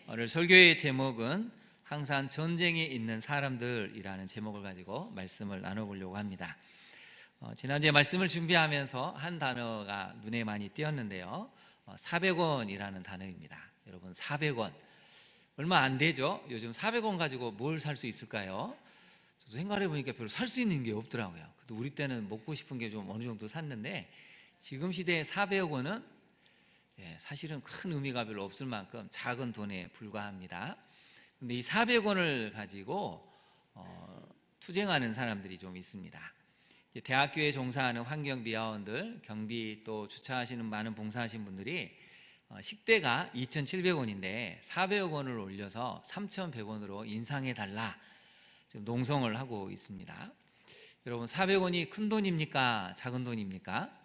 오늘 설교의 제목은 항상 전쟁에 있는 사람들이라는 제목을 가지고 말씀을 나눠보려고 합니다. 지난주에 말씀을 준비하면서 한 단어가 눈에 많이 띄었는데요. 400원이라는 단어입니다. 여러분, 400원 얼마 안 되죠? 요즘 400원 가지고 뭘 살 수 있을까요? 저도 생각해 보니까 별로 살 수 있는 게 없더라고요. 그래도 우리 때는 먹고 싶은 게 좀 어느 정도 샀는데, 지금 시대에 400원은 사실은 큰 의미가 별로 없을 만큼 작은 돈에 불과합니다. 근데 이 400원을 가지고 투쟁하는 사람들이 좀 있습니다. 대학교에 종사하는 환경비화원들, 경비 또 주차하시는 많은 봉사하신 분들이 식대가 2,700원인데 400억 원을 올려서 3,100원으로 인상해달라 지금 농성을 하고 있습니다. 여러분, 400원이 큰 돈입니까? 작은 돈입니까?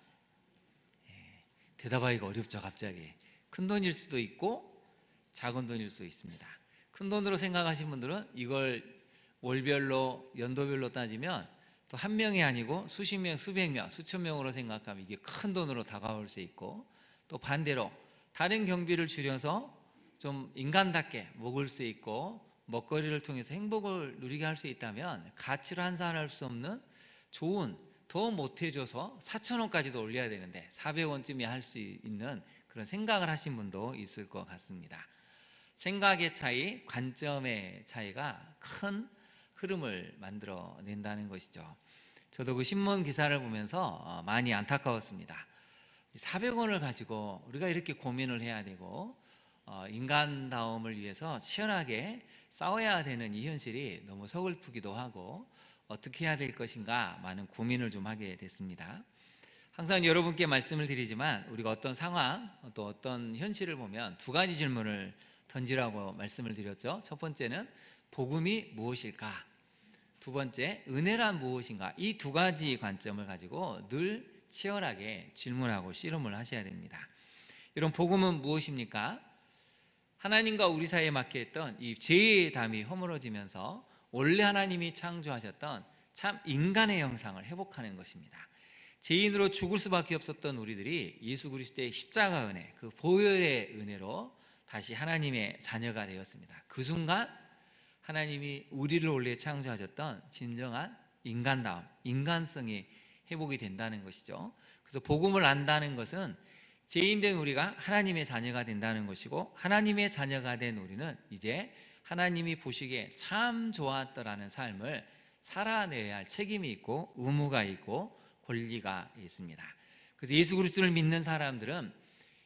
대답하기가 어렵죠. 갑자기 큰 돈일 수도 있고 작은 돈일 수도 있습니다. 큰 돈으로 생각하신 분들은 이걸 월별로 연도별로 따지면 또 한 명이 아니고 수십 명, 수백 명, 수천 명으로 생각하면 이게 큰 돈으로 다가올 수 있고, 또 반대로 다른 경비를 줄여서 좀 인간답게 먹을 수 있고 먹거리를 통해서 행복을 누리게 할 수 있다면 가치로 환산할 수 없는 좋은, 더 못해줘서 4,000원까지도 올려야 되는데 400원쯤에 할 수 있는 그런 생각을 하신 분도 있을 것 같습니다. 생각의 차이, 관점의 차이가 큰 흐름을 만들어낸다는 것이죠. 저도 그 신문 기사를 보면서 많이 안타까웠습니다. 400원을 가지고 우리가 이렇게 고민을 해야 되고 인간다움을 위해서 치열하게 싸워야 되는 이 현실이 너무 서글프기도 하고, 어떻게 해야 될 것인가 많은 고민을 좀 하게 됐습니다. 항상 여러분께 말씀을 드리지만 우리가 어떤 상황, 또 어떤 현실을 보면 두 가지 질문을 던지라고 말씀을 드렸죠. 첫 번째는 복음이 무엇일까? 두 번째, 은혜란 무엇인가? 이 두 가지 관점을 가지고 늘 치열하게 질문하고 씨름을 하셔야 됩니다. 이런 복음은 무엇입니까? 하나님과 우리 사이에 막혀 있던 이 죄의 담이 허물어지면서 원래 하나님이 창조하셨던 참 인간의 형상을 회복하는 것입니다. 죄인으로 죽을 수밖에 없었던 우리들이 예수 그리스도의 십자가 은혜, 그 보혈의 은혜로 다시 하나님의 자녀가 되었습니다. 그 순간 하나님이 우리를 원래 창조하셨던 진정한 인간다움, 인간성이 회복이 된다는 것이죠. 그래서 복음을 안다는 것은 죄인된 우리가 하나님의 자녀가 된다는 것이고, 하나님의 자녀가 된 우리는 이제 하나님이 보시기에 참 좋았더라는 삶을 살아내야 할 책임이 있고 의무가 있고 권리가 있습니다. 그래서 예수 그리스도를 믿는 사람들은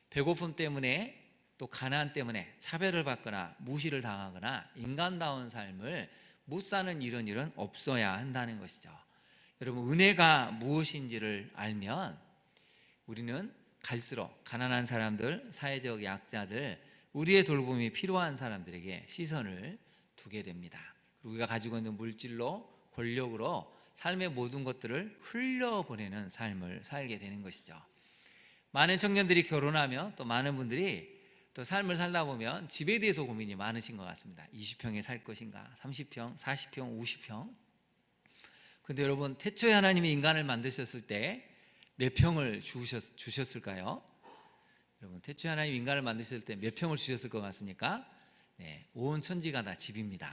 배고픔 때문에 또 가난 때문에 차별을 받거나 무시를 당하거나 인간다운 삶을 못 사는 이런 일은 없어야 한다는 것이죠. 여러분, 은혜가 무엇인지를 알면 우리는 갈수록 가난한 사람들, 사회적 약자들, 우리의 돌봄이 필요한 사람들에게 시선을 두게 됩니다. 그리고 우리가 가지고 있는 물질로, 권력으로 삶의 모든 것들을 흘려보내는 삶을 살게 되는 것이죠. 많은 청년들이 결혼하며 또 많은 분들이 또 삶을 살다 보면 집에 대해서 고민이 많으신 것 같습니다. 20평에 살 것인가, 30평, 40평, 50평. 근데 여러분, 태초에 하나님이 인간을 만드셨을 때 몇 평을 주셨을까요? 여러분, 태초에 하나님 인간을 만드셨을 때 몇 평을 주셨을 것 같습니까? 온 천지가 다 집입니다.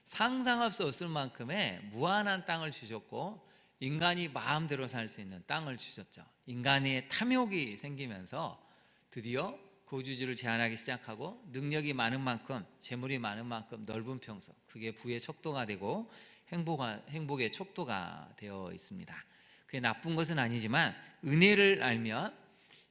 상상할 수 없을 만큼의 무한한 땅을 주셨고, 인간이 마음대로 살 수 있는 땅을 주셨죠. 인간의 탐욕이 생기면서 드디어 거주지를 제한하기 시작하고, 능력이 많은 만큼, 재물이 많은 만큼 넓은 평수, 그게 부의 척도가 되고 행복의 척도가 되어 있습니다. 그게 나쁜 것은 아니지만 은혜를 알면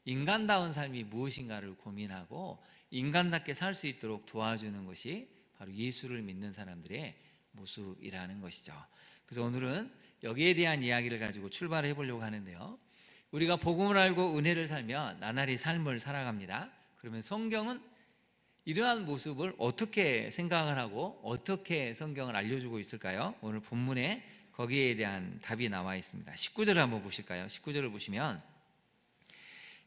인간다운 삶이 무엇인가를 고민하고 인간답게 살 수 있도록 도와주는 것이 바로 예수를 믿는 사람들의 모습이라는 것이죠. 그래서 오늘은 여기에 대한 이야기를 가지고 출발해 보려고 하는데요. 우리가 복음을 알고 은혜를 살면 나날이 삶을 살아갑니다. 그러면 성경은 이러한 모습을 어떻게 생각을 하고 어떻게 성경을 알려주고 있을까요? 오늘 본문에 거기에 대한 답이 나와 있습니다. 19절을 한번 보실까요? 19절을 보시면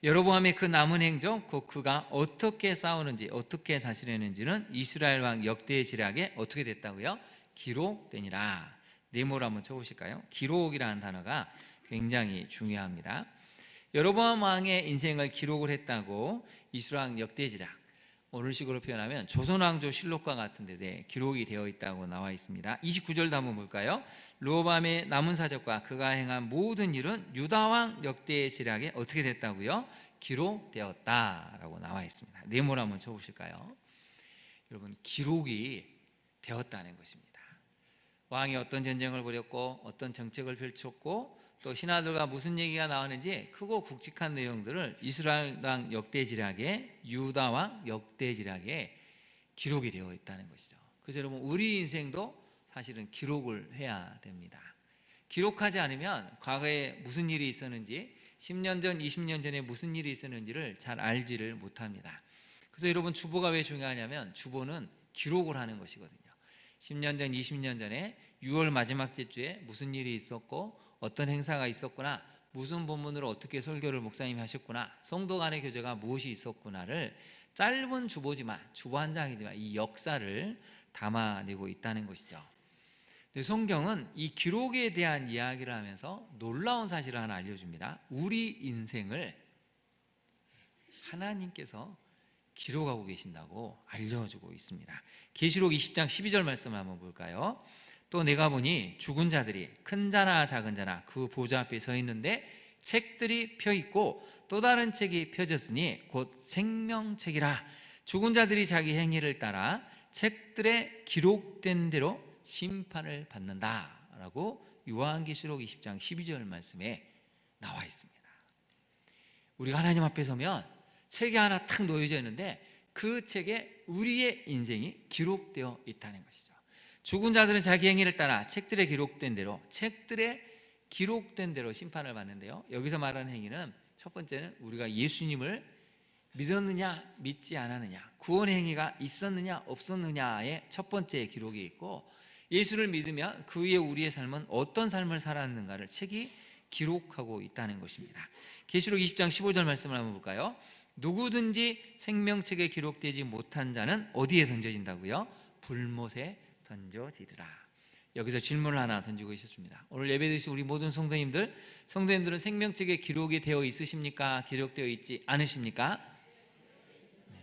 여로보암의 그 남은 행적, 곧 그가 어떻게 싸우는지 어떻게 다스리는지는 이스라엘 왕 역대의 지략에 어떻게 됐다고요? 기록되니라. 네모로 한번 쳐보실까요? 기록이라는 단어가 굉장히 중요합니다. 여로보암 왕의 인생을 기록을 했다고 이스라엘 왕 역대의 지략, 오늘식으로 표현하면 조선왕조 실록과 같은 데 기록이 되어 있다고 나와 있습니다. 29절도 한번 볼까요? 르호보암의 남은 사적과 그가 행한 모든 일은 유다왕 역대의 지략에 어떻게 됐다고요? 기록되었다라고 나와 있습니다. 네모를 한번 쳐보실까요? 여러분, 기록이 되었다는 것입니다. 왕이 어떤 전쟁을 벌였고 어떤 정책을 펼쳤고 또 신하들과 무슨 얘기가 나오는지 크고 굵직한 내용들을 이스라엘왕 역대지략에, 유다왕 역대지략에 기록이 되어 있다는 것이죠. 그래서 여러분, 우리 인생도 사실은 기록을 해야 됩니다. 기록하지 않으면 과거에 무슨 일이 있었는지, 10년 전, 20년 전에 무슨 일이 있었는지를 잘 알지를 못합니다. 그래서 여러분, 주보가 왜 중요하냐면 주보는 기록을 하는 것이거든요. 10년 전, 20년 전에 6월 마지막 주에 무슨 일이 있었고 어떤 행사가 있었구나, 무슨 본문으로 어떻게 설교를 목사님이 하셨구나, 성도 간의 교제가 무엇이 있었구나를 짧은 주보지만, 주보 한 장이지만 이 역사를 담아내고 있다는 것이죠. 근데 성경은 이 기록에 대한 이야기를 하면서 놀라운 사실을 하나 알려줍니다. 우리 인생을 하나님께서 기록하고 계신다고 알려주고 있습니다. 계시록 20장 12절 말씀을 한번 볼까요? 또 내가 보니 죽은 자들이 큰 자나 작은 자나 그 보좌 앞에 서 있는데 책들이 펴 있고 또 다른 책이 펴졌으니 곧 생명책이라. 죽은 자들이 자기 행위를 따라 책들에 기록된 대로 심판을 받는다라고 요한계시록 20장 12절 말씀에 나와 있습니다. 우리가 하나님 앞에 서면 책이 하나 탁 놓여져 있는데 그 책에 우리의 인생이 기록되어 있다는 것이죠. 죽은 자들은 자기 행위를 따라 책들에 기록된 대로, 책들에 기록된 대로 심판을 받는데요, 여기서 말하는 행위는 첫 번째는 우리가 예수님을 믿었느냐 믿지 않았느냐, 구원의 행위가 있었느냐 없었느냐의 첫 번째 기록이 있고, 예수를 믿으면 그 위에 우리의 삶은 어떤 삶을 살았는가를 책이 기록하고 있다는 것입니다. 계시록 20장 15절 말씀을 한번 볼까요? 누구든지 생명책에 기록되지 못한 자는 어디에 던져진다고요? 불못에 던져지리라. 여기서 질문을 하나 던지고 있었습니다. 오늘 예배 드신 우리 모든 성도님들은 생명책에 기록이 되어 있으십니까? 기록되어 있지 않으십니까? 네,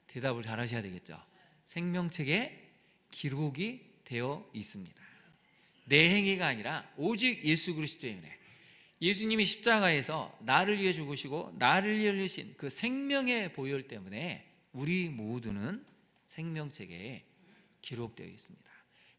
대답을 잘 하셔야 되겠죠. 생명책에 기록이 되어 있습니다. 내 행위가 아니라 오직 예수 그리스도의 은혜, 예수님이 십자가에서 나를 위해 죽으시고 나를 위해 흘리신 그 생명의 보혈 때문에 우리 모두는 생명책에 기록되어 있습니다.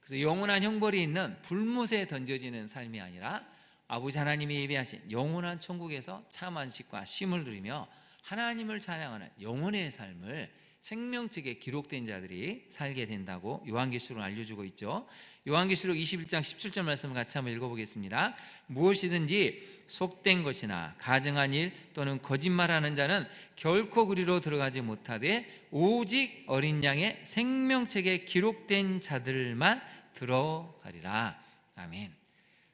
그래서 영원한 형벌이 있는 불못에 던져지는 삶이 아니라 아버지 하나님이 예비하신 영원한 천국에서 참 안식과 쉼을 누리며 하나님을 찬양하는 영혼의 삶을 생명책에 기록된 자들이 살게 된다고 요한계시록은 알려주고 있죠. 요한계시록 21장 17절 말씀을 같이 한번 읽어보겠습니다. 무엇이든지 속된 것이나 가증한 일 또는 거짓말하는 자는 결코 그리로 들어가지 못하되 오직 어린 양의 생명책에 기록된 자들만 들어가리라. 아멘.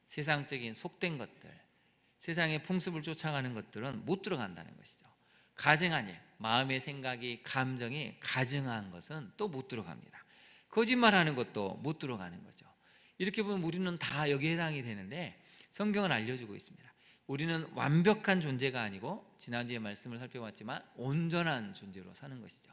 세상적인 속된 것들, 세상의 풍습을 쫓아가는 것들은 못 들어간다는 것이죠. 가증한 일, 마음의 생각이, 감정이 가증한 것은 또 못 들어갑니다. 거짓말하는 것도 못 들어가는 거죠. 이렇게 보면 우리는 다 여기에 해당이 되는데 성경은 알려주고 있습니다. 우리는 완벽한 존재가 아니고 지난주에 말씀을 살펴봤지만 온전한 존재로 사는 것이죠.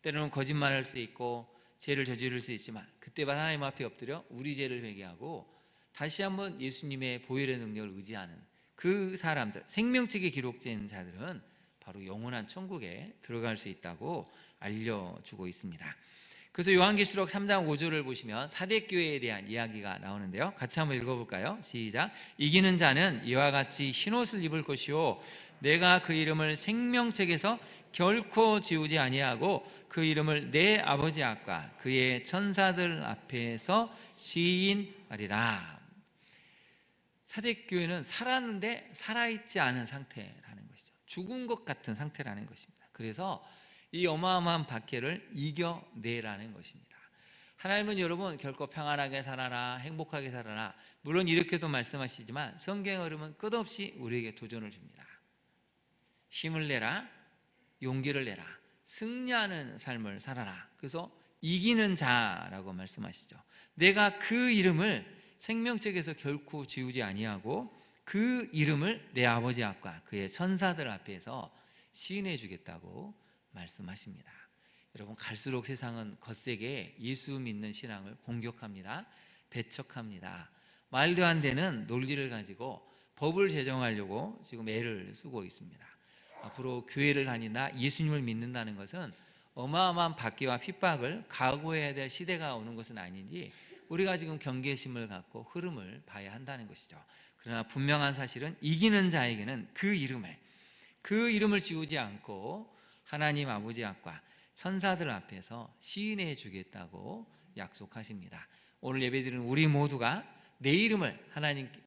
때로는 거짓말할 수 있고 죄를 저지를 수 있지만 그때마다 하나님 앞에 엎드려 우리 죄를 회개하고 다시 한번 예수님의 보혈의 능력을 의지하는 그 사람들, 생명책에 기록된 자들은 바로 영원한 천국에 들어갈 수 있다고 알려주고 있습니다. 그래서 요한계시록 3장 5절을 보시면 사대교회에 대한 이야기가 나오는데요, 같이 한번 읽어볼까요? 시작. 이기는 자는 이와 같이 흰옷을 입을 것이요 내가 그 이름을 생명책에서 결코 지우지 아니하고 그 이름을 내 아버지 앞과 그의 천사들 앞에서 시인하리라. 사대교회는 살았는데 살아있지 않은 상태라는 것이죠. 죽은 것 같은 상태라는 것입니다. 그래서 이 어마어마한 박해를 이겨내라는 것입니다. 하나님은 여러분 결코 평안하게 살아라, 행복하게 살아라, 물론 이렇게도 말씀하시지만 성경의 흐름은 끝없이 우리에게 도전을 줍니다. 힘을 내라, 용기를 내라, 승리하는 삶을 살아라. 그래서 이기는 자라고 말씀하시죠. 내가 그 이름을 생명책에서 결코 지우지 아니하고 그 이름을 내 아버지 앞과 그의 천사들 앞에서 시인해 주겠다고 말씀하십니다. 여러분, 갈수록 세상은 거세게 예수 믿는 신앙을 공격합니다. 배척합니다. 말도 안 되는 논리를 가지고 법을 제정하려고 지금 애를 쓰고 있습니다. 앞으로 교회를 다닌다, 예수님을 믿는다는 것은 어마어마한 박해와 핍박을 각오해야 될 시대가 오는 것은 아닌지 우리가 지금 경계심을 갖고 흐름을 봐야 한다는 것이죠. 그러나 분명한 사실은 이기는 자에게는 그 이름을 지우지 않고 하나님 아버지 앞과 천사들 앞에서 시인해 주겠다고 약속하십니다. 오늘 예배드리는 우리 모두가 내 이름을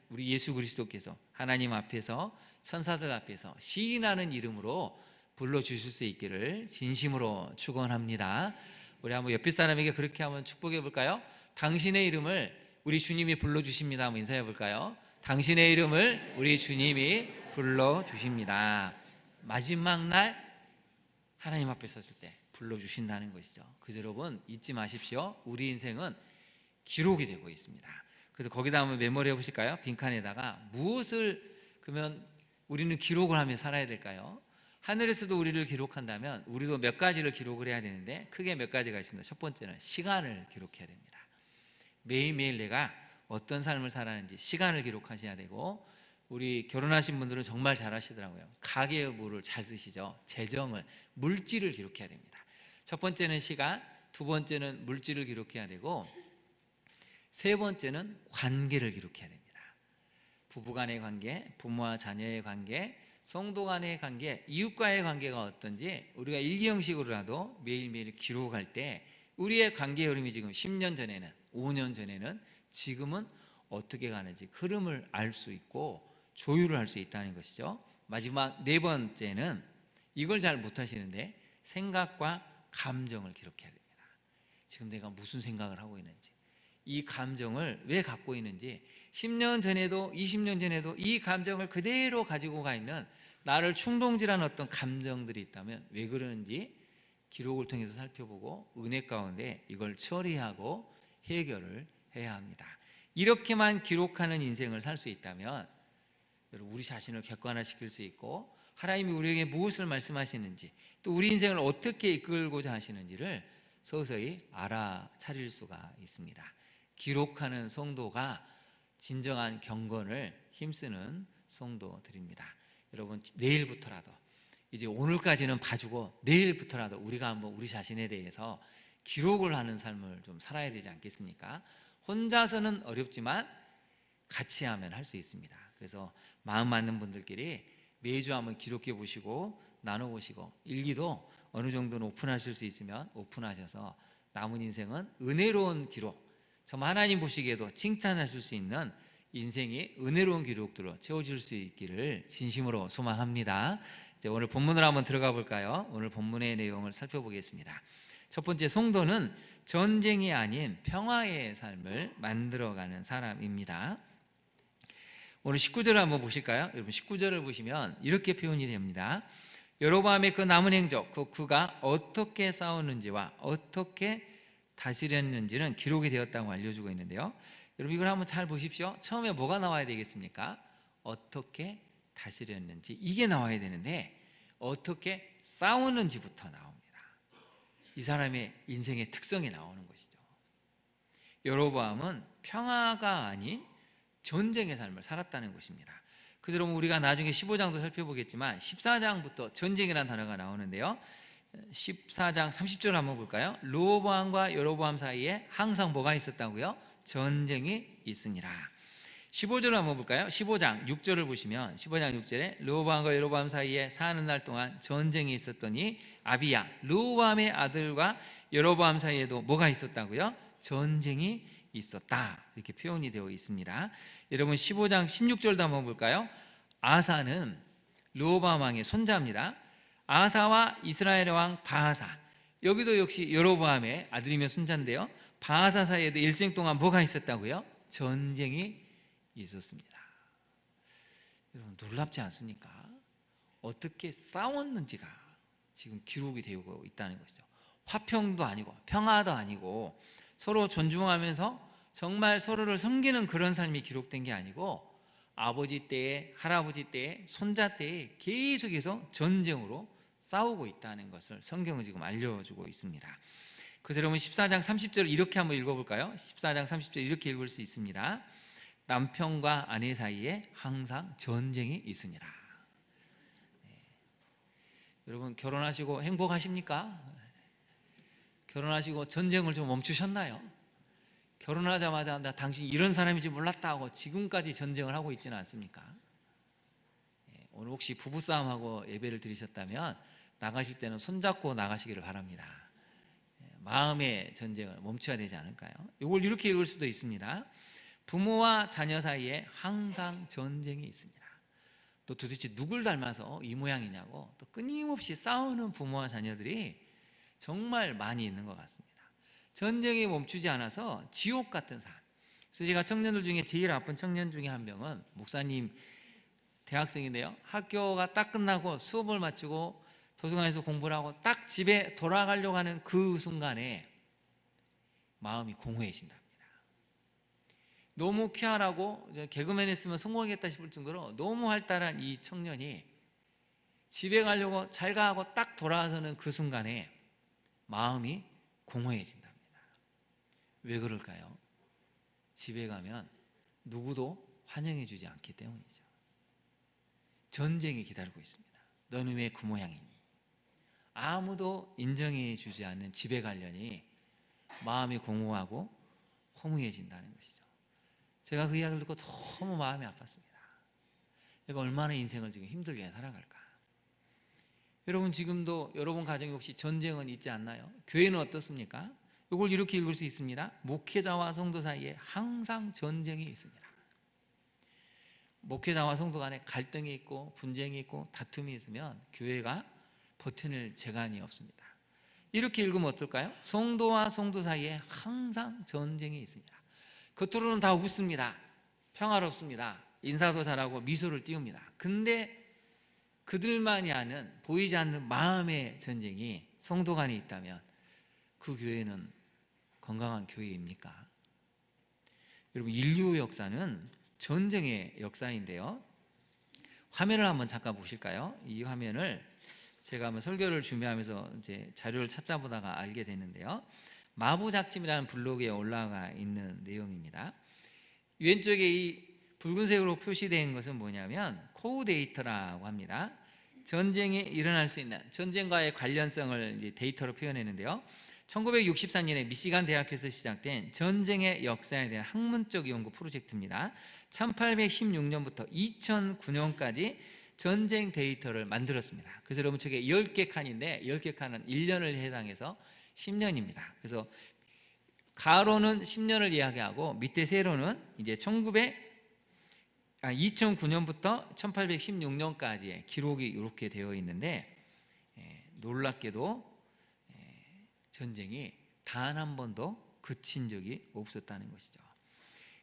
우리 예수 그리스도께서 하나님 앞에서 천사들 앞에서 시인하는 이름으로 불러주실 수 있기를 진심으로 축원합니다. 우리 한번 옆에 사람에게 그렇게 한번 축복해 볼까요? 당신의 이름을 우리 주님이 불러주십니다. 한번 인사해 볼까요? 당신의 이름을 우리 주님이 불러주십니다. 마지막 날 하나님 앞에 섰을 때 불러주신다는 것이죠. 그래서 여러분 잊지 마십시오. 우리 인생은 기록이 되고 있습니다. 그래서 거기다 한번 메모리해 보실까요? 빈칸에다가 무엇을 그러면 우리는 기록을 하며 살아야 될까요? 하늘에서도 우리를 기록한다면 우리도 몇 가지를 기록을 해야 되는데 크게 몇 가지가 있습니다. 첫 번째는 시간을 기록해야 됩니다. 매일매일 내가 어떤 삶을 살았는지 시간을 기록하셔야 되고, 우리 결혼하신 분들은 정말 잘하시더라고요. 가계부를 잘 쓰시죠. 재정을, 물질을 기록해야 됩니다. 첫 번째는 시간, 두 번째는 물질을 기록해야 되고, 세 번째는 관계를 기록해야 됩니다. 부부 간의 관계, 부모와 자녀의 관계, 성도 간의 관계, 이웃과의 관계가 어떤지 우리가 일기 형식으로라도 매일매일 기록할 때 우리의 관계 흐름이 지금 10년 전에는, 5년 전에는, 지금은 어떻게 가는지 흐름을 알 수 있고 조율을 할 수 있다는 것이죠. 마지막 네 번째는 이걸 잘 못하시는데 생각과 감정을 기록해야 됩니다. 지금 내가 무슨 생각을 하고 있는지, 이 감정을 왜 갖고 있는지, 10년 전에도 20년 전에도 이 감정을 그대로 가지고 가 있는 나를 충동질하는 어떤 감정들이 있다면 왜 그러는지 기록을 통해서 살펴보고 은혜 가운데 이걸 처리하고 해결을 해야 합니다. 이렇게만 기록하는 인생을 살 수 있다면 여러분, 우리 자신을 객관화시킬 수 있고 하나님이 우리에게 무엇을 말씀하시는지, 또 우리 인생을 어떻게 이끌고자 하시는지를 서서히 알아차릴 수가 있습니다. 기록하는 성도가 진정한 경건을 힘쓰는 성도들입니다. 여러분, 내일부터라도, 이제 오늘까지는 봐주고 내일부터라도 우리가 한번 우리 자신에 대해서 기록을 하는 삶을 좀 살아야 되지 않겠습니까? 혼자서는 어렵지만 같이 하면 할 수 있습니다. 그래서 마음 맞는 분들끼리 매주 한번 기록해 보시고 나눠보시고, 일기도 어느 정도는 오픈하실 수 있으면 오픈하셔서 남은 인생은 은혜로운 기록, 정말 하나님 보시기에도 칭찬하실 수 있는 인생이 은혜로운 기록들로 채워질 수 있기를 진심으로 소망합니다. 이제 오늘 본문으로 한번 들어가 볼까요? 오늘 본문의 내용을 살펴보겠습니다. 첫 번째, 성도는 전쟁이 아닌 평화의 삶을 만들어가는 사람입니다. 오늘 19절을 한번 보실까요? 여러분, 19절을 보시면 이렇게 표현이 됩니다. 여로보암의 그 남은 행적, 그가 어떻게 싸웠는지와 어떻게 다스렸는지는 기록이 되었다고 알려주고 있는데요. 여러분, 이걸 한번 잘 보십시오. 처음에 뭐가 나와야 되겠습니까? 어떻게 다스렸는지, 이게 나와야 되는데 어떻게 싸우는지부터 나옵니다. 이 사람의 인생의 특성이 나오는 것이죠. 여로보암은 평화가 아닌 전쟁의 삶을 살았다는 것입니다. 그래서 여러분, 우리가 나중에 15장도 살펴보겠지만 14장부터 전쟁이라는 단어가 나오는데요. 14장 30절 한번 볼까요? 르호보암과 여로보암 사이에 항상 뭐가 있었다고요? 전쟁이 있으니라. 15절을 한번 볼까요? 15장 6절을 보시면 15장 6절에 르호보암과 여로보암 사이에 사는 날 동안 전쟁이 있었더니 아비야, 르호보암의 아들과 여로보암 사이에도 뭐가 있었다고요? 전쟁이 있었다, 이렇게 표현이 되어 있습니다. 여러분, 15장 16절도 한번 볼까요? 아사는 르호보암 왕의 손자입니다. 아사와 이스라엘의 왕 바하사, 여기도 역시 여로보암의 아들이며 손자인데요, 바하사 사이에도 일생 동안 뭐가 있었다고요? 전쟁이 있었습니다. 여러분, 놀랍지 않습니까? 어떻게 싸웠는지가 지금 기록이 되고 있다는 것이죠. 화평도 아니고 평화도 아니고 서로 존중하면서 정말 서로를 섬기는 그런 삶이 기록된 게 아니고 아버지 때에, 할아버지 때에, 손자 때에 계속해서 전쟁으로 싸우고 있다는 것을 성경은 지금 알려주고 있습니다. 그래서 여러분 14장 30절 이렇게 한번 읽어볼까요? 14장 30절 이렇게 읽을 수 있습니다. 남편과 아내 사이에 항상 전쟁이 있으니라. 여러분 결혼하시고 행복하십니까? 결혼하시고 전쟁을 좀 멈추셨나요? 결혼하자마자 나 당신 이런 사람인지 몰랐다 하고 지금까지 전쟁을 하고 있지는 않습니까? 오늘 혹시 부부싸움하고 예배를 드리셨다면 나가실 때는 손잡고 나가시기를 바랍니다. 마음의 전쟁을 멈춰야 되지 않을까요? 이걸 이렇게 읽을 수도 있습니다. 부모와 자녀 사이에 항상 전쟁이 있습니다. 또 도대체 누굴 닮아서 이 모양이냐고 또 끊임없이 싸우는 부모와 자녀들이 정말 많이 있는 것 같습니다. 전쟁이 멈추지 않아서 지옥 같은 삶. 그래서 제가 청년들 중에 제일 아픈 청년 중에 한 명은 목사님 대학생인데요. 학교가 딱 끝나고 수업을 마치고 도서관에서 공부를 하고 딱 집에 돌아가려고 하는 그 순간에 마음이 공허해진답니다. 너무 쾌활하고 개그맨 했으면 성공하겠다 싶을 정도로 너무 활달한 이 청년이 집에 가려고 잘 가고 딱 돌아서는 그 순간에 마음이 공허해진답니다. 왜 그럴까요? 집에 가면 누구도 환영해 주지 않기 때문이죠. 전쟁이 기다리고 있습니다. 너는 왜 그 모양이니? 아무도 인정해 주지 않는 집에 가려니 마음이 공허하고 허무해진다는 것이죠. 제가 그 이야기를 듣고 너무 마음이 아팠습니다. 내가 얼마나 인생을 지금 힘들게 살아갈까? 여러분 지금도 여러분 가정에 혹시 전쟁은 있지 않나요? 교회는 어떻습니까? 이걸 이렇게 읽을 수 있습니다. 목회자와 성도 사이에 항상 전쟁이 있습니다. 목회자와 성도 간에 갈등이 있고 분쟁이 있고 다툼이 있으면 교회가 버텨낼 재간이 없습니다. 이렇게 읽으면 어떨까요? 성도와 성도 사이에 항상 전쟁이 있습니다. 겉으로는 다 웃습니다. 평화롭습니다. 인사도 잘하고 미소를 띄웁니다. 근데 그들만이 아는 보이지 않는 마음의 전쟁이 성도 간에 있다면 그 교회는 건강한 교회입니까? 여러분 인류 역사는 전쟁의 역사인데요. 화면을 한번 잠깐 보실까요? 이 화면을 제가 한번 설교를 준비하면서 이제 자료를 찾아보다가 알게 됐는데요. 마부작침이라는 블로그에 올라가 있는 내용입니다. 왼쪽에 이 붉은색으로 표시된 것은 뭐냐면 코어 데이터라고 합니다. 전쟁이 일어날 수 있는 전쟁과의 관련성을 이제 데이터로 표현했는데요. 1964년에 미시간 대학교에서 시작된 전쟁의 역사에 대한 학문적 연구 프로젝트입니다. 1816년부터 2009년까지 전쟁 데이터를 만들었습니다. 그래서 여러분 저게 10개 칸인데 10개 칸은 1년을 해당해서 10년입니다. 그래서 가로는 10년을 이야기하고 밑에 세로는 이제 2009년부터 1816년까지의 기록이 이렇게 되어 있는데 놀랍게도 전쟁이 단 한 번도 그친 적이 없었다는 것이죠.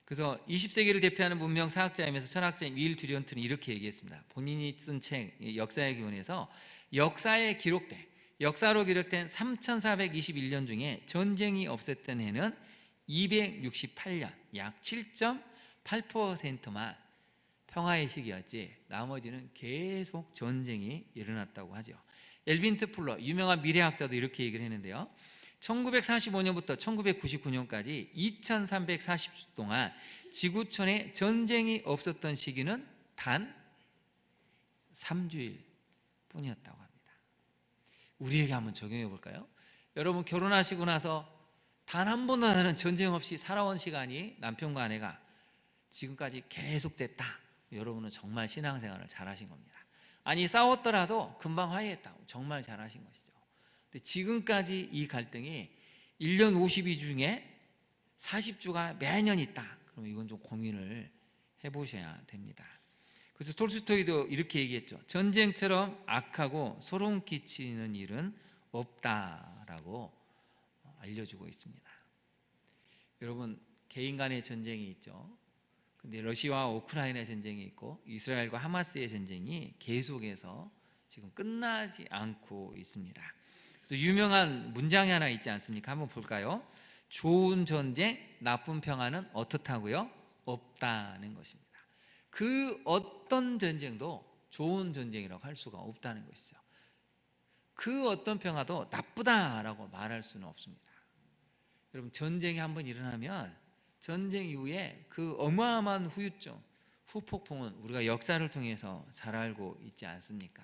그래서 20세기를 대표하는 문명 사학자이면서 철학자인 윌 듀런트는 이렇게 얘기했습니다. 본인이 쓴 책 역사의 기원에서 역사로 기록된 3421년 중에 전쟁이 없었던 해는 268년, 약 7.8%만 평화의 시기였지 나머지는 계속 전쟁이 일어났다고 하죠. 엘빈트 풀러 유명한 미래학자도 이렇게 얘기를 했는데요. 1945년부터 1999년까지 2340주 동안 지구촌에 전쟁이 없었던 시기는 단 3주일 뿐이었다고 합니다. 우리에게 한번 적용해 볼까요? 여러분 결혼하시고 나서 단 한 번도 나는 전쟁 없이 살아온 시간이 남편과 아내가 지금까지 계속됐다. 여러분은 정말 신앙생활을 잘하신 겁니다. 아니 싸웠더라도 금방 화해했다고 정말 잘하신 것이죠. 근데 지금까지 이 갈등이 1년 52주 중에 40주가 매년 있다. 그럼 이건 좀 고민을 해보셔야 됩니다. 그래서 톨스토이도 이렇게 얘기했죠. 전쟁처럼 악하고 소름 끼치는 일은 없다라고 알려주고 있습니다. 여러분 개인 간의 전쟁이 있죠. 근데 러시아와 우크라이나 전쟁이 있고 이스라엘과 하마스의 전쟁이 계속해서 지금 끝나지 않고 있습니다. 그래서 유명한 문장이 하나 있지 않습니까? 한번 볼까요? 좋은 전쟁, 나쁜 평화는 어떻다고요? 없다는 것입니다. 그 어떤 전쟁도 좋은 전쟁이라고 할 수가 없다는 것이죠. 그 어떤 평화도 나쁘다라고 말할 수는 없습니다. 여러분, 전쟁이 한번 일어나면 전쟁 이후에 그 어마어마한 후유증, 후폭풍은 우리가 역사를 통해서 잘 알고 있지 않습니까?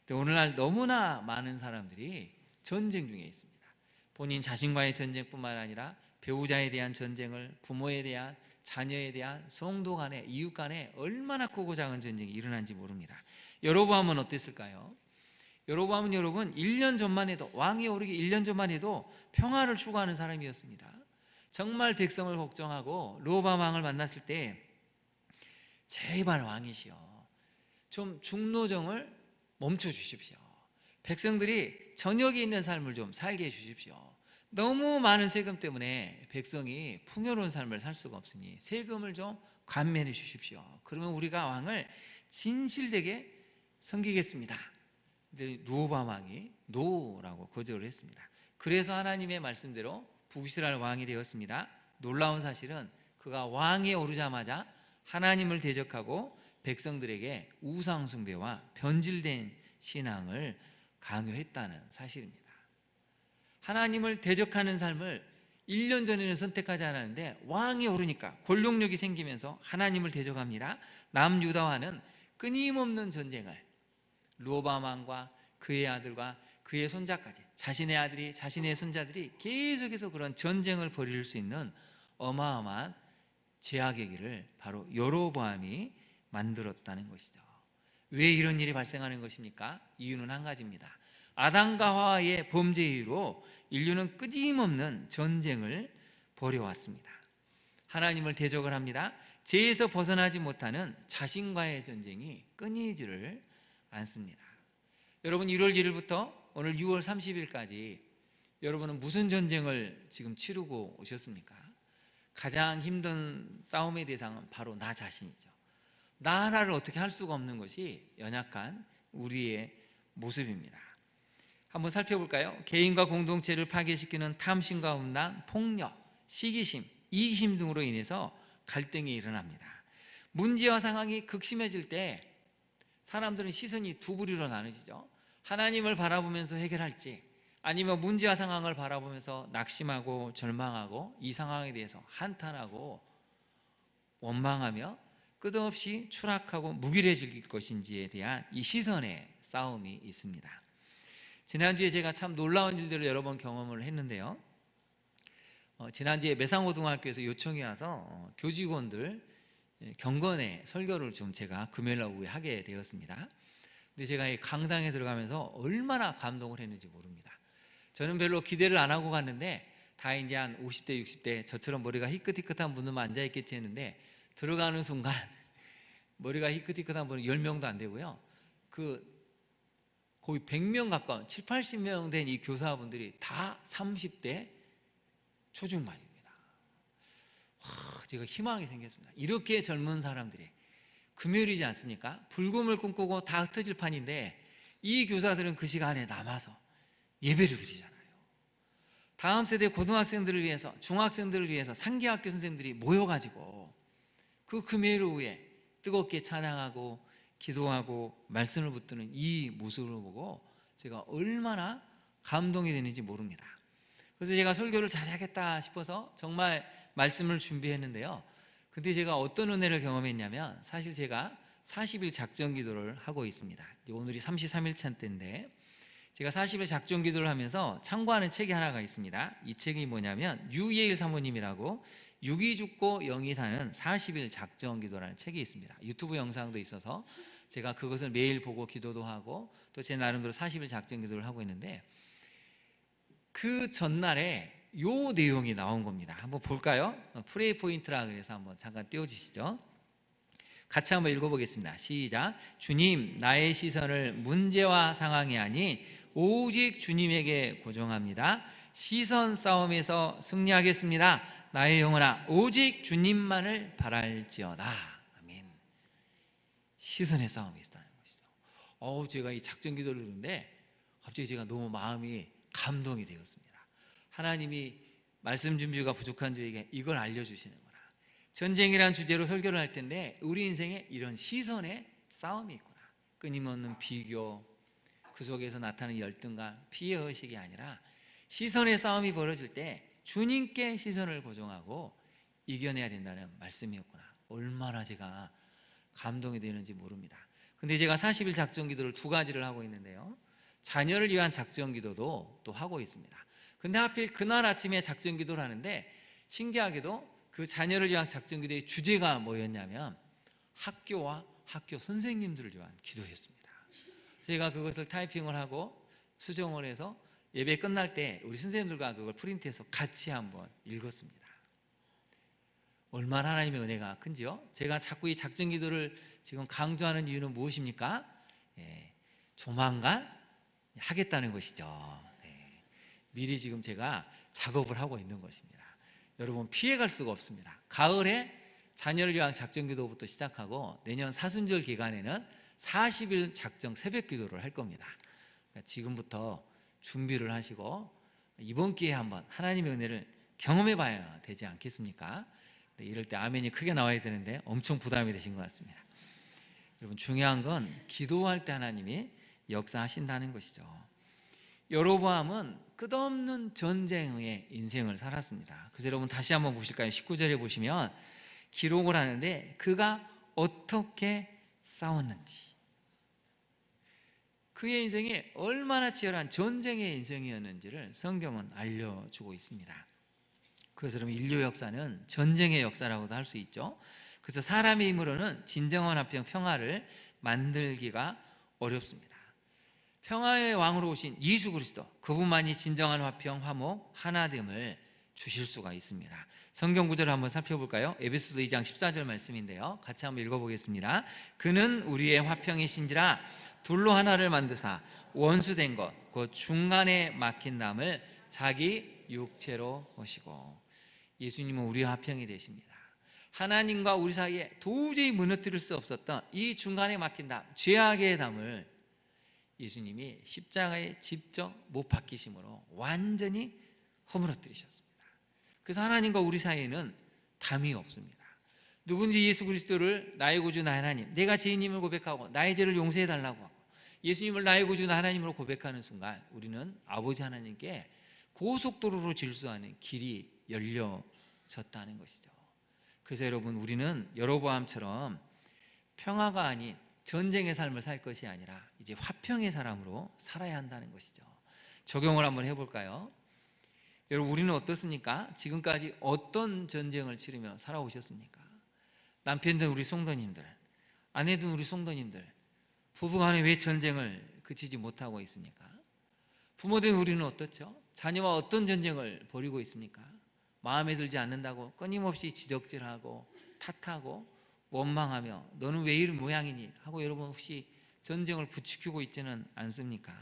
근데 오늘날 너무나 많은 사람들이 전쟁 중에 있습니다. 본인 자신과의 전쟁뿐만 아니라 배우자에 대한 전쟁을, 부모에 대한, 자녀에 대한, 성도 간에, 이웃 간에 얼마나 크고 작은 전쟁이 일어난지 모릅니다. 여로보암은 어땠을까요? 여로보암은 여러분 1년 전만 해도, 왕이 오르기 1년 전만 해도 평화를 추구하는 사람이었습니다. 정말 백성을 걱정하고 르호보암 왕을 만났을 때 제발 왕이시여, 좀 중노정을 멈춰 주십시오. 백성들이 저녁이 있는 삶을 좀 살게 해 주십시오. 너무 많은 세금 때문에 백성이 풍요로운 삶을 살 수가 없으니 세금을 좀 감면해 주십시오. 그러면 우리가 왕을 진실되게 섬기겠습니다. 근데 르호보암 왕이 노라고 거절을 했습니다. 그래서 하나님의 말씀대로 북이스라엘 왕이 되었습니다. 놀라운 사실은 그가 왕에 오르자마자 하나님을 대적하고 백성들에게 우상 숭배와 변질된 신앙을 강요했다는 사실입니다. 하나님을 대적하는 삶을 1년 전에는 선택하지 않았는데 왕이 오르니까 권력력이 생기면서 하나님을 대적합니다. 남유다와는 끊임없는 전쟁을, 르호보암 왕과 그의 아들과 그의 손자까지, 자신의 아들이, 자신의 손자들이 계속해서 그런 전쟁을 벌일 수 있는 어마어마한 제약의 길을 바로 여로보암이 만들었다는 것이죠. 왜 이런 일이 발생하는 것입니까? 이유는 한 가지입니다. 아담과 하와의 범죄 이후로 인류는 끊임없는 전쟁을 벌여왔습니다. 하나님을 대적을 합니다. 죄에서 벗어나지 못하는 자신과의 전쟁이 끊이지를 않습니다. 여러분, 1월 1일부터 오늘 6월 30일까지 여러분은 무슨 전쟁을 지금 치르고 오셨습니까? 가장 힘든 싸움의 대상은 바로 나 자신이죠. 나 하나를 어떻게 할 수가 없는 것이 연약한 우리의 모습입니다. 한번 살펴볼까요? 개인과 공동체를 파괴시키는 탐심과 음란, 폭력, 시기심, 이기심 등으로 인해서 갈등이 일어납니다. 문제와 상황이 극심해질 때 사람들은 시선이 두 부류로 나눠지죠. 하나님을 바라보면서 해결할지, 아니면 문제와 상황을 바라보면서 낙심하고 절망하고 이 상황에 대해서 한탄하고 원망하며 끝없이 추락하고 무기력해질 것인지에 대한 이 시선의 싸움이 있습니다. 지난주에 제가 참 놀라운 일들을 여러 번 경험을 했는데요. 지난주에 매상고등학교에서 요청이 와서 교직원들 경건의 설교를 좀 제가 금요일 날 오후에 하게 되었습니다. 근데 제가 이 강당에 들어가면서 얼마나 감동을 했는지 모릅니다. 저는 별로 기대를 안 하고 갔는데 다 이제 한 50대 60대 저처럼 머리가 희끗희끗한 분들만 앉아있겠지 했는데 들어가는 순간 머리가 희끗희끗한 분은 10명도 안 되고요, 거의 100명 가까운 7, 80명 된 이 교사분들이 다 30대 초중반입니다. 제가 희망이 생겼습니다. 이렇게 젊은 사람들이, 금요일이지 않습니까? 불금을 꿈꾸고 다 흩어질 판인데 이 교사들은 그 시간에 남아서 예배를 드리잖아요. 다음 세대 고등학생들을 위해서, 중학생들을 위해서 상계학교 선생님들이 모여가지고 그 금요일 오후에 뜨겁게 찬양하고 기도하고 말씀을 붙드는 이 모습을 보고 제가 얼마나 감동이 되는지 모릅니다. 그래서 제가 설교를 잘하겠다 싶어서 정말 말씀을 준비했는데요. 근데 제가 어떤 은혜를 경험했냐면, 사실 제가 40일 작정 기도를 하고 있습니다. 오늘이 33일차 때인데 제가 40일 작정 기도를 하면서 참고하는 책이 하나가 있습니다. 이 책이 뭐냐면 유예일 사모님이라고 6이 죽고 0이 사는 40일 작정 기도라는 책이 있습니다. 유튜브 영상도 있어서 제가 그것을 매일 보고 기도도 하고 또 제 나름대로 40일 작정 기도를 하고 있는데, 그 전날에 요 내용이 나온 겁니다. 한번 볼까요? 프레이 포인트라 그래서 한번 잠깐 띄워주시죠. 같이 한번 읽어보겠습니다. 시작. 주님, 나의 시선을 문제와 상황이 아닌 오직 주님에게 고정합니다. 시선 싸움에서 승리하겠습니다. 나의 영혼아, 오직 주님만을 바랄지어다. 아멘. 시선의 싸움이 있다는 것이죠. 제가 이 작전 기도를 듣는데 갑자기 제가 너무 마음이 감동이 되었습니다. 하나님이 말씀 준비가 부족한 저에게 이걸 알려주시는구나. 전쟁이라는 주제로 설교를 할 텐데 우리 인생에 이런 시선의 싸움이 있구나. 끊임없는 비교, 그 속에서 나타나는 열등과 피해 의식이 아니라 시선의 싸움이 벌어질 때 주님께 시선을 고정하고 이겨내야 된다는 말씀이었구나. 얼마나 제가 감동이 되는지 모릅니다. 근데 제가 40일 작정 기도를 2가지를 하고 있는데요, 자녀를 위한 작정 기도도 또 하고 있습니다. 근데 하필 그날 아침에 작정 기도를 하는데 신기하게도 그 자녀를 위한 작정 기도의 주제가 뭐였냐면 학교와 학교 선생님들을 위한 기도였습니다. 제가 그것을 타이핑을 하고 수정을 해서 예배 끝날 때 우리 선생님들과 그걸 프린트해서 같이 한번 읽었습니다. 얼마나 하나님의 은혜가 큰지요. 제가 자꾸 이 작정 기도를 지금 강조하는 이유는 무엇입니까? 조만간 하겠다는 것이죠. 미리 지금 제가 작업을 하고 있는 것입니다. 여러분, 피해갈 수가 없습니다. 가을에 자녀를 위한 작정 기도부터 시작하고 내년 사순절 기간에는 40일 작정 새벽 기도를 할 겁니다. 그러니까 지금부터 준비를 하시고 이번 기회에 한번 하나님의 은혜를 경험해 봐야 되지 않겠습니까? 이럴 때 아멘이 크게 나와야 되는데 엄청 부담이 되신 것 같습니다. 여러분, 중요한 건 기도할 때 하나님이 역사하신다는 것이죠. 여로보암은 끝없는 전쟁의 인생을 살았습니다. 그래서 여러분 다시 한번 보실까요? 19절에 보시면 기록을 하는데 그가 어떻게 싸웠는지, 그의 인생이 얼마나 치열한 전쟁의 인생이었는지를 성경은 알려주고 있습니다. 그래서 여러분, 인류 역사는 전쟁의 역사라고도 할 수 있죠. 그래서 사람의 힘으로는 진정한 화평, 평화를 만들기가 어렵습니다. 평화의 왕으로 오신 예수 그리스도, 그분만이 진정한 화평, 화목, 하나됨을 주실 수가 있습니다. 성경 구절을 한번 살펴볼까요? 에베소서 2장 14절 말씀인데요, 같이 한번 읽어보겠습니다. 그는 우리의 화평이신지라 둘로 하나를 만드사 원수된 것 곧 중간에 막힌 담을 자기 육체로 오시고, 예수님은 우리의 화평이 되십니다. 하나님과 우리 사이에 도저히 무너뜨릴 수 없었던 이 중간에 막힌 담, 죄악의 담을 예수님이 십자가에 직접 못 박히심으로 완전히 허물어뜨리셨습니다. 그래서 하나님과 우리 사이에는 담이 없습니다. 누군지 예수 그리스도를 나의 구주 나의 하나님, 내가 죄인임을 고백하고 나의 죄를 용서해달라고 하고 예수님을 나의 구주 나의 하나님으로 고백하는 순간 우리는 아버지 하나님께 고속도로로 질수하는 길이 열려졌다는 것이죠. 그래서 여러분, 우리는 여로보암처럼 평화가 아닌 전쟁의 삶을 살 것이 아니라 이제 화평의 사람으로 살아야 한다는 것이죠. 적용을 한번 해볼까요? 여러분, 우리는 어떻습니까? 지금까지 어떤 전쟁을 치르며 살아오셨습니까? 남편된 우리 성도님들, 아내든 우리 성도님들, 부부간에 왜 전쟁을 그치지 못하고 있습니까? 부모된 우리는 어떻죠? 자녀와 어떤 전쟁을 벌이고 있습니까? 마음에 들지 않는다고 끊임없이 지적질하고 탓하고 원망하며 너는 왜 이런 모양이니 하고 여러분 혹시 전쟁을 부추기고 있지는 않습니까?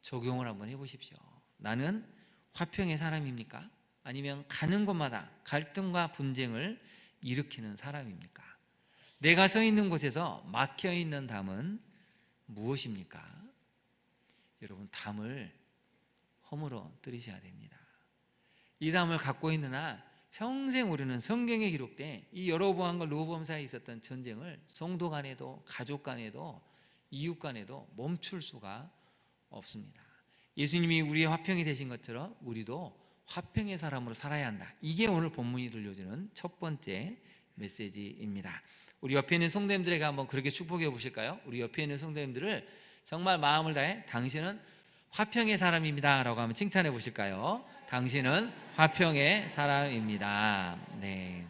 적용을 한번 해보십시오. 나는 화평의 사람입니까? 아니면 가는 곳마다 갈등과 분쟁을 일으키는 사람입니까? 내가 서 있는 곳에서 막혀있는 담은 무엇입니까? 여러분, 담을 허물어뜨리셔야 됩니다. 이 담을 갖고 있는 한 평생 우리는 성경에 기록된 이 여로보암과 르호보암 사이에 있었던 전쟁을 성도 간에도 가족 간에도 이웃 간에도 멈출 수가 없습니다. 예수님이 우리의 화평이 되신 것처럼 우리도 화평의 사람으로 살아야 한다. 이게 오늘 본문이 들려주는 첫 번째 메시지입니다. 우리 옆에 있는 성도님들에게 한번 그렇게 축복해 보실까요? 우리 옆에 있는 성도님들을 정말 마음을 다해 당신은 화평의 사람입니다 라고 한번 칭찬해 보실까요? 당신은 화평의 사람입니다. 네.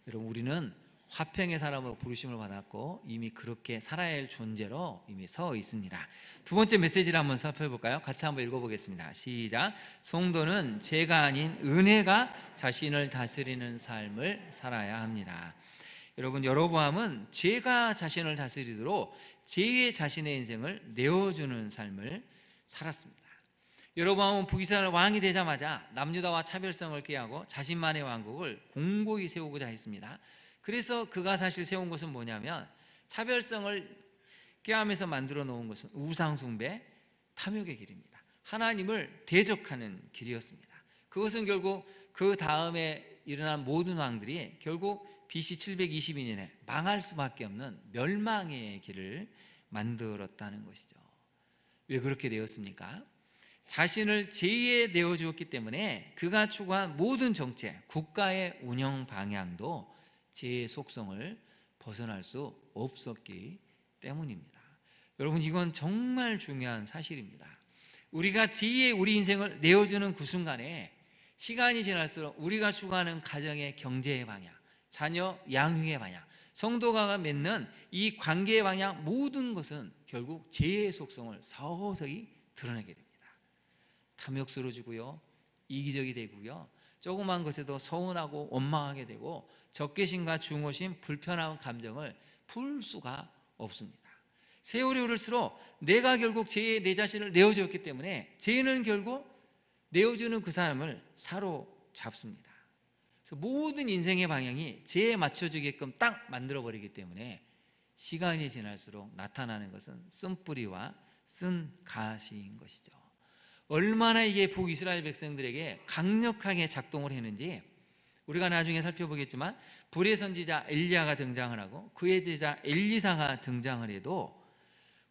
여러분, 우리는 화평의 사람으로 부르심을 받았고 이미 그렇게 살아야 할 존재로 이미 서 있습니다. 두 번째 메시지를 한번 살펴볼까요? 같이 한번 읽어보겠습니다. 시작. 성도는 죄가 아닌 은혜가 자신을 다스리는 삶을 살아야 합니다. 여러분, 여로보암은 죄가 자신을 다스리도록 죄의 자신의 인생을 내어주는 삶을 살았습니다. 여로보암은 북이스라엘 왕이 되자마자 남유다와 차별성을 꾀하고 자신만의 왕국을 공고히 세우고자 했습니다. 그래서 그가 사실 세운 것은 뭐냐면 차별성을 꾀하면서 만들어 놓은 것은 우상숭배, 탐욕의 길입니다. 하나님을 대적하는 길이었습니다. 그것은 결국 그 다음에 일어난 모든 왕들이 결국 BC 722년에 망할 수밖에 없는 멸망의 길을 만들었다는 것이죠. 왜 그렇게 되었습니까? 자신을 제2에 내어주었기 때문에 그가 추구한 모든 정책, 국가의 운영 방향도 제2의 속성을 벗어날 수 없었기 때문입니다. 여러분, 이건 정말 중요한 사실입니다. 우리가 제2의 우리 인생을 내어주는 그 순간에 시간이 지날수록 우리가 추구하는 가정의 경제의 방향, 자녀 양육의 방향, 성도가 맺는 이 관계의 방향, 모든 것은 결국 제2의 속성을 서서히 드러내게 됩니다. 탐욕스러워지고요, 이기적이 되고요, 조그만 것에도 서운하고 원망하게 되고 적개심과 중호심, 불편한 감정을 풀 수가 없습니다. 세월이 흐를수록 내가 결국 내 자신을 내어주었기 때문에 죄는 결국 내어주는 그 사람을 사로잡습니다. 그래서 모든 인생의 방향이 죄에 맞춰지게끔 딱 만들어버리기 때문에 시간이 지날수록 나타나는 것은 쓴뿌리와 쓴 가시인 것이죠. 얼마나 이게 북이스라엘 백성들에게 강력하게 작동을 했는지 우리가 나중에 살펴보겠지만, 불의 선지자 엘리야가 등장을 하고 그의 제자 엘리사가 등장을 해도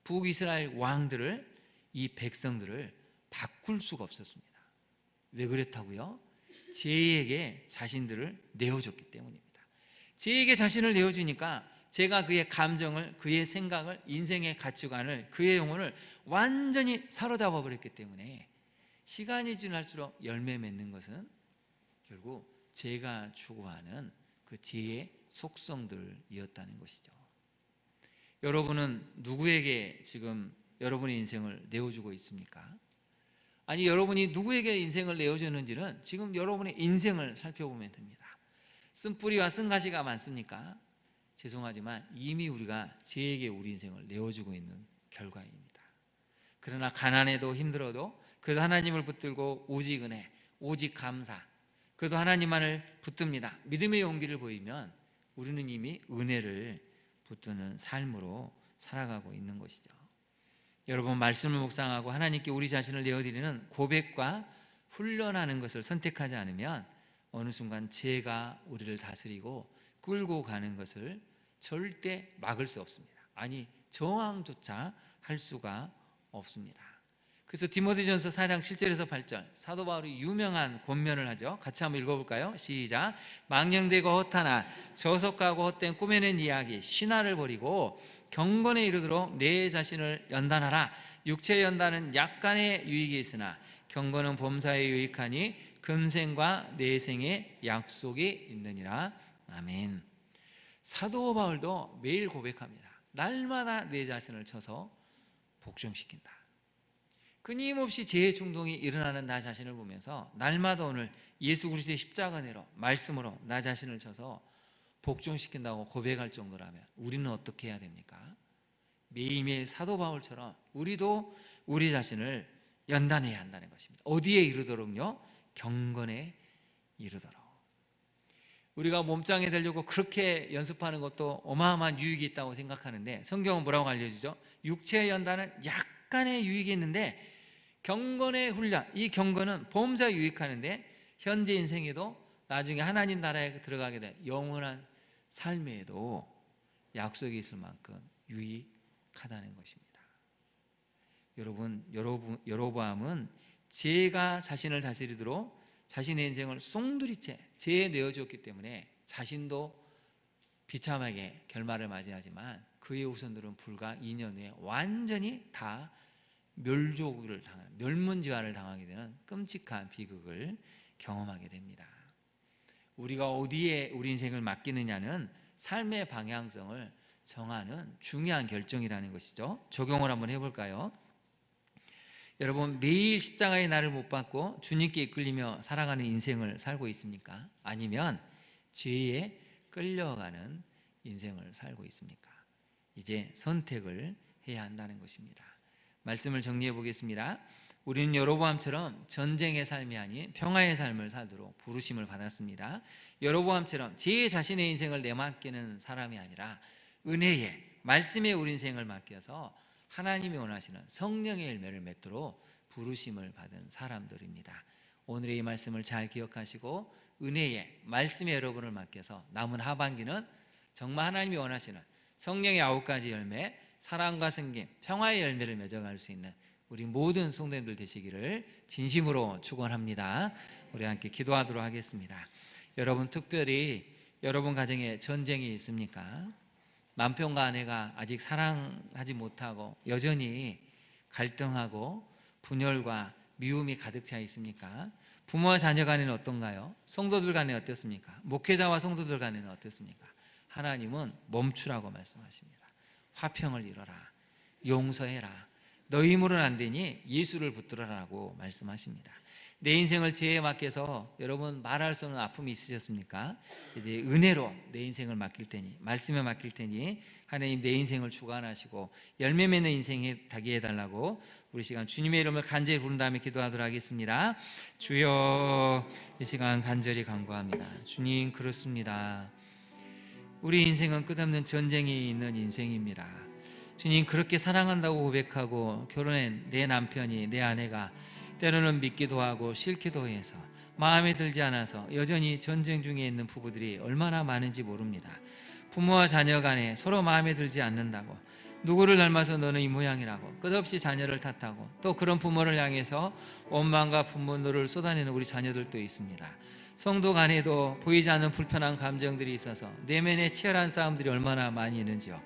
북이스라엘 왕들을, 이 백성들을 바꿀 수가 없었습니다. 왜 그랬다고요? 죄에게 자신들을 내어줬기 때문입니다. 죄에게 자신을 내어주니까 제가 그의 감정을, 그의 생각을, 인생의 가치관을, 그의 영혼을 완전히 사로잡아 버렸기 때문에 시간이 지날수록 열매 맺는 것은 결국 제가 추구하는 그 죄의 속성들이었다는 것이죠. 여러분은 누구에게 지금 여러분의 인생을 내어주고 있습니까? 아니, 여러분이 누구에게 인생을 내어주는지는 지금 여러분의 인생을 살펴보면 됩니다. 쓴뿌리와 쓴가시가 많습니까? 죄송하지만 이미 우리가 죄에게 우리 인생을 내어주고 있는 결과입니다. 그러나 가난해도 힘들어도 그래도 하나님을 붙들고 오직 은혜, 오직 감사, 그래도 하나님만을 붙듭니다. 믿음의 용기를 보이면 우리는 이미 은혜를 붙드는 삶으로 살아가고 있는 것이죠. 여러분, 말씀을 묵상하고 하나님께 우리 자신을 내어드리는 고백과 훈련하는 것을 선택하지 않으면 어느 순간 죄가 우리를 다스리고 끌고 가는 것을 절대 막을 수 없습니다. 아니, 저항조차 할 수가 없습니다. 그래서 디모데전서 4장 7절에서 8절 사도 바울이 유명한 권면을 하죠. 같이 한번 읽어볼까요? 시작. 망령되고 허탄한 저속하고 헛된 꾸며낸 이야기 신화를 버리고 경건에 이르도록 내 자신을 연단하라. 육체의 연단은 약간의 유익이 있으나 경건은 범사에 유익하니 금생과 내생의 약속이 있느니라. 아멘. 사도 바울도 매일 고백합니다. 날마다 내 자신을 쳐서 복종시킨다. 끊임없이 죄의 충동이 일어나는 나 자신을 보면서 날마다 오늘 예수 그리스도의 십자가 은혜로 말씀으로 나 자신을 쳐서 복종시킨다고 고백할 정도라면 우리는 어떻게 해야 됩니까? 매일매일 사도 바울처럼 우리도 우리 자신을 연단해야 한다는 것입니다. 어디에 이르도록요? 경건에 이르도록. 우리가 몸짱이 되려고 그렇게 연습하는 것도 어마어마한 유익이 있다고 생각하는데 성경은 뭐라고 알려주죠? 육체의 연단은 약간의 유익이 있는데 경건의 훈련, 이 경건은 범사 유익하는데 현재 인생에도 나중에 하나님 나라에 들어가게 된 영원한 삶에도 약속이 있을 만큼 유익하다는 것입니다. 여러분, 여로보암은 죄가 자신을 다스리도록 자신의 인생을 송두리째 죄에 내어주었기 때문에 자신도 비참하게 결말을 맞이하지만 그의 후손들은 불과 2년 후에 완전히 다 멸문지화를 당하게 되는 끔찍한 비극을 경험하게 됩니다. 우리가 어디에 우리 인생을 맡기느냐는 삶의 방향성을 정하는 중요한 결정이라는 것이죠. 적용을 한번 해볼까요? 여러분, 매일 십자가의 날을 못 받고 주님께 이끌리며 살아가는 인생을 살고 있습니까? 아니면 죄에 끌려가는 인생을 살고 있습니까? 이제 선택을 해야 한다는 것입니다. 말씀을 정리해 보겠습니다. 우리는 여로보암처럼 전쟁의 삶이 아닌 평화의 삶을 살도록 부르심을 받았습니다. 여로보암처럼 제 자신의 인생을 내맡기는 사람이 아니라 은혜의 말씀에 우리 인생을 맡겨서 하나님이 원하시는 성령의 열매를 맺도록 부르심을 받은 사람들입니다. 오늘의 이 말씀을 잘 기억하시고 은혜의 말씀에 여러분을 맡겨서 남은 하반기는 정말 하나님이 원하시는 성령의 9가지 열매, 사랑과 생김, 평화의 열매를 맺어갈 수 있는 우리 모든 성도님들 되시기를 진심으로 축원합니다. 우리 함께 기도하도록 하겠습니다. 여러분, 특별히 여러분 가정에 전쟁이 있습니까? 남편과 아내가 아직 사랑하지 못하고 여전히 갈등하고 분열과 미움이 가득 차 있습니까? 부모와 자녀 간에는 어떤가요? 성도들 간에 어떻습니까? 목회자와 성도들 간에는 어떻습니까? 하나님은 멈추라고 말씀하십니다. 화평을 이뤄라, 용서해라, 너희 힘으로는 안 되니 예수를 붙들어라라고 말씀하십니다. 내 인생을 죄에 맡겨서 여러분 말할 수 없는 아픔이 있으셨습니까? 이제 은혜로 내 인생을 맡길 테니, 말씀에 맡길 테니 하나님 내 인생을 주관하시고 열매 맺는 인생에 다게 해달라고 우리 시간 주님의 이름을 간절히 부른 다음에 기도하도록 하겠습니다. 주여, 이 시간 간절히 간구합니다. 주님, 그렇습니다. 우리 인생은 끝없는 전쟁이 있는 인생입니다. 주님, 그렇게 사랑한다고 고백하고 결혼한 내 남편이, 내 아내가 때로는 믿기도 하고 싫기도 해서 마음에 들지 않아서 여전히 전쟁 중에 있는 부부들이 얼마나 많은지 모릅니다. 부모와 자녀 간에 서로 마음에 들지 않는다고, 누구를 닮아서 너는 이 모양이라고 끝없이 자녀를 탓하고, 또 그런 부모를 향해서 원망과 분노를 쏟아내는 우리 자녀들도 있습니다. 성도 간에도 보이지 않는 불편한 감정들이 있어서 내면에 치열한 싸움들이 얼마나 많이 있는지요.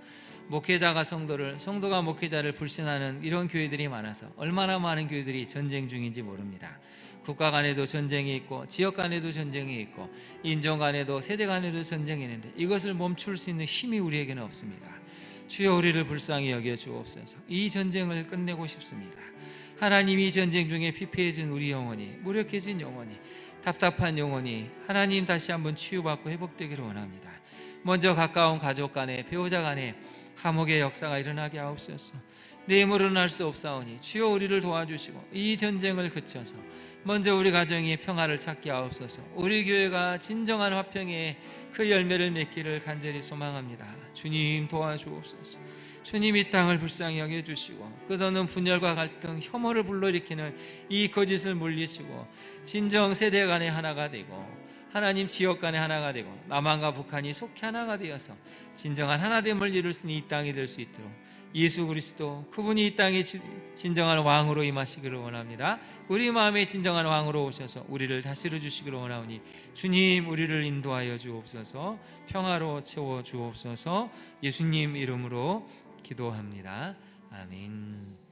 목회자가 성도를, 성도가 목회자를 불신하는 이런 교회들이 많아서 얼마나 많은 교회들이 전쟁 중인지 모릅니다. 국가 간에도 전쟁이 있고, 지역 간에도 전쟁이 있고, 인종 간에도, 세대 간에도 전쟁이 있는데 이것을 멈출 수 있는 힘이 우리에게는 없습니다. 주여, 우리를 불쌍히 여겨 주옵소서. 이 전쟁을 끝내고 싶습니다. 하나님이 전쟁 중에 피폐해진 우리 영혼이, 무력해진 영혼이, 답답한 영혼이 하나님 다시 한번 치유받고 회복되기를 원합니다. 먼저 가까운 가족 간에, 배우자 간에 화목의 역사가 일어나게 하옵소서. 내 힘으로는 할 수 없사오니 주여, 우리를 도와주시고 이 전쟁을 그쳐서 먼저 우리 가정이 평화를 찾게 하옵소서. 우리 교회가 진정한 화평의 그 열매를 맺기를 간절히 소망합니다. 주님, 도와주옵소서. 주님, 이 땅을 불쌍히 여겨주시고 끝없는 분열과 갈등, 혐오를 불러일으키는 이 거짓을 물리치고 진정 세대 간에 하나가 되고 하나님 지역 간에 하나가 되고 남한과 북한이 속히 하나가 되어서 진정한 하나됨을 이룰 수 있는 이 땅이 될 수 있도록 예수 그리스도, 그분이 이 땅에 진정한 왕으로 임하시기를 원합니다. 우리 마음에 진정한 왕으로 오셔서 우리를 다스려 주시기를 원하오니 주님, 우리를 인도하여 주옵소서. 평화로 채워 주옵소서. 예수님 이름으로 기도합니다. 아멘.